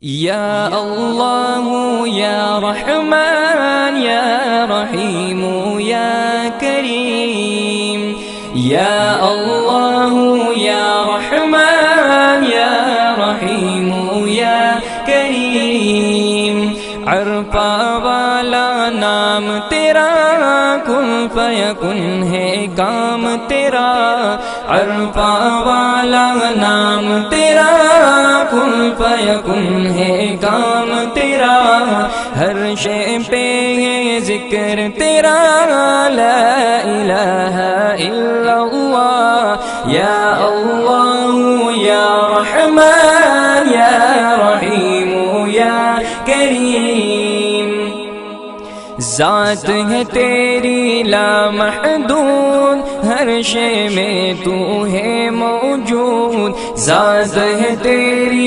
या अल्लाह या रहमान या रहीम या करीम। या अल्लाह या रहमान या रहीम या करीम। अरफा वाला नाम तेरा, कुन फयकुन है काम तेरा। अरफा वाला नाम तेरा, कुन फयकुन है काम तेरा। हर शे पे है जिक्र तेरा, ला इलाहा इल्लल्लाह। या अल्लाह या रहमान या रहीम या करीम। ज़ात है तेरी लामहदूद, हर शे में तू है मौजूद। ज़ात है तेरी